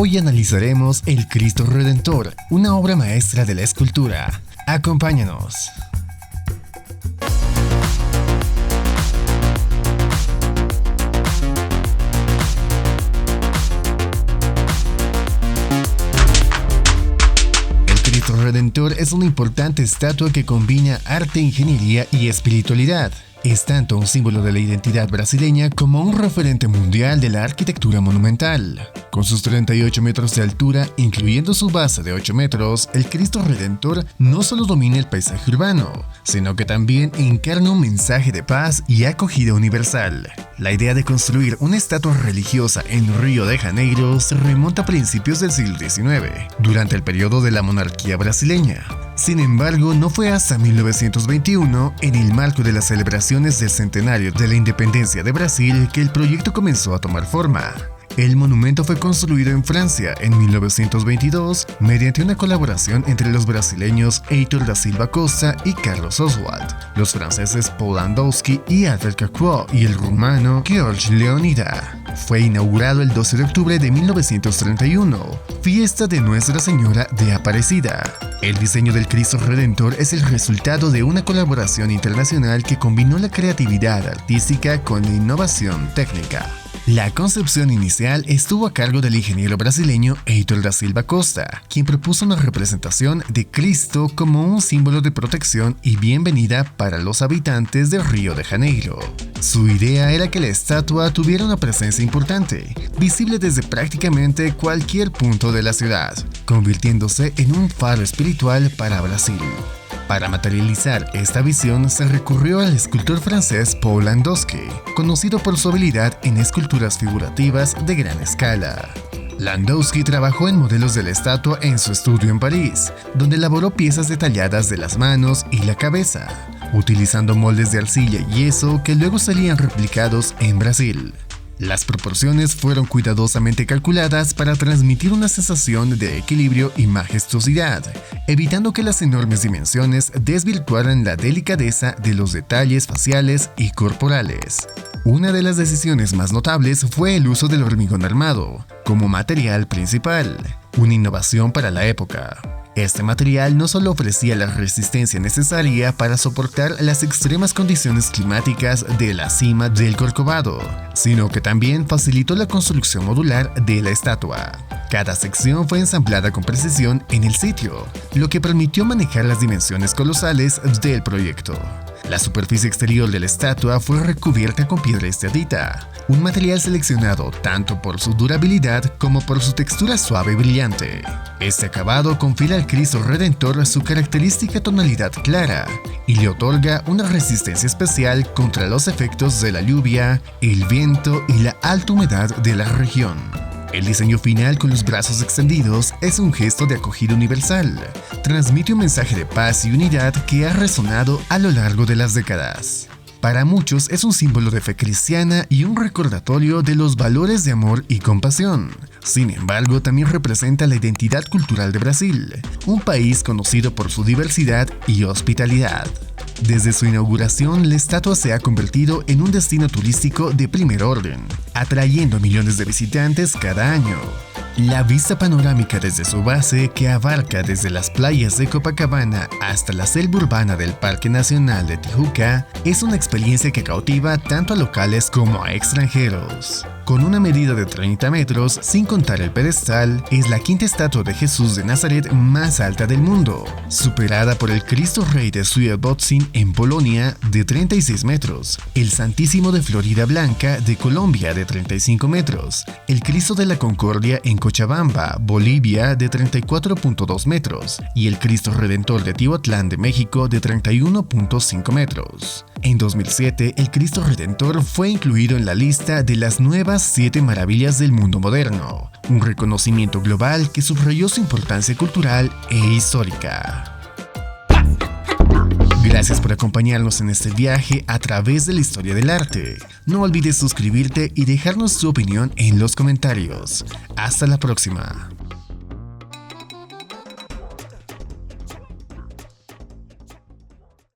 Hoy analizaremos el Cristo Redentor, una obra maestra de la escultura. Acompáñanos. El Cristo Redentor es una importante estatua que combina arte, ingeniería y espiritualidad. Es tanto un símbolo de la identidad brasileña como un referente mundial de la arquitectura monumental. Con sus 38 metros de altura, incluyendo su base de 8 metros, el Cristo Redentor no solo domina el paisaje urbano, sino que también encarna un mensaje de paz y acogida universal. La idea de construir una estatua religiosa en Río de Janeiro se remonta a principios del siglo XIX, durante el periodo de la monarquía brasileña. Sin embargo, no fue hasta 1921, en el marco de las celebraciones del centenario de la independencia de Brasil, que el proyecto comenzó a tomar forma. El monumento fue construido en Francia en 1922 mediante una colaboración entre los brasileños Heitor da Silva Costa y Carlos Oswald, los franceses Paul Landowski y Albert Caquot y el rumano George Leonida. Fue inaugurado el 12 de octubre de 1931, fiesta de Nuestra Señora de Aparecida. El diseño del Cristo Redentor es el resultado de una colaboración internacional que combinó la creatividad artística con la innovación técnica. La concepción inicial estuvo a cargo del ingeniero brasileño Heitor da Silva Costa, quien propuso una representación de Cristo como un símbolo de protección y bienvenida para los habitantes de Río de Janeiro. Su idea era que la estatua tuviera una presencia importante, visible desde prácticamente cualquier punto de la ciudad, convirtiéndose en un faro espiritual para Brasil. Para materializar esta visión se recurrió al escultor francés Paul Landowski, conocido por su habilidad en esculturas figurativas de gran escala. Landowski trabajó en modelos de la estatua en su estudio en París, donde elaboró piezas detalladas de las manos y la cabeza, utilizando moldes de arcilla y yeso que luego serían replicados en Brasil. Las proporciones fueron cuidadosamente calculadas para transmitir una sensación de equilibrio y majestuosidad, evitando que las enormes dimensiones desvirtuaran la delicadeza de los detalles faciales y corporales. Una de las decisiones más notables fue el uso del hormigón armado como material principal, una innovación para la época. Este material no solo ofrecía la resistencia necesaria para soportar las extremas condiciones climáticas de la cima del Corcovado, sino que también facilitó la construcción modular de la estatua. Cada sección fue ensamblada con precisión en el sitio, lo que permitió manejar las dimensiones colosales del proyecto. La superficie exterior de la estatua fue recubierta con piedra esteatita, un material seleccionado tanto por su durabilidad como por su textura suave y brillante. Este acabado confiere al Cristo Redentor su característica tonalidad clara y le otorga una resistencia especial contra los efectos de la lluvia, el viento y la alta humedad de la región. El diseño final con los brazos extendidos es un gesto de acogida universal. Transmite un mensaje de paz y unidad que ha resonado a lo largo de las décadas. Para muchos es un símbolo de fe cristiana y un recordatorio de los valores de amor y compasión. Sin embargo, también representa la identidad cultural de Brasil, un país conocido por su diversidad y hospitalidad. Desde su inauguración, la estatua se ha convertido en un destino turístico de primer orden, atrayendo a millones de visitantes cada año. La vista panorámica desde su base, que abarca desde las playas de Copacabana hasta la selva urbana del Parque Nacional de Tijuca, es una experiencia que cautiva tanto a locales como a extranjeros. Con una medida de 30 metros, sin contar el pedestal, es la quinta estatua de Jesús de Nazaret más alta del mundo, superada por el Cristo Rey de Suboticin en Polonia de 36 metros, el Santísimo de Florida Blanca de Colombia de 35 metros, el Cristo de la Concordia en Cochabamba, Bolivia de 34.2 metros y el Cristo Redentor de Tihuatlán de México de 31.5 metros. En 2007, el Cristo Redentor fue incluido en la lista de las nuevas 7 maravillas del mundo moderno, un reconocimiento global que subrayó su importancia cultural e histórica. Gracias por acompañarnos en este viaje a través de la historia del arte. No olvides suscribirte y dejarnos tu opinión en los comentarios. Hasta la próxima.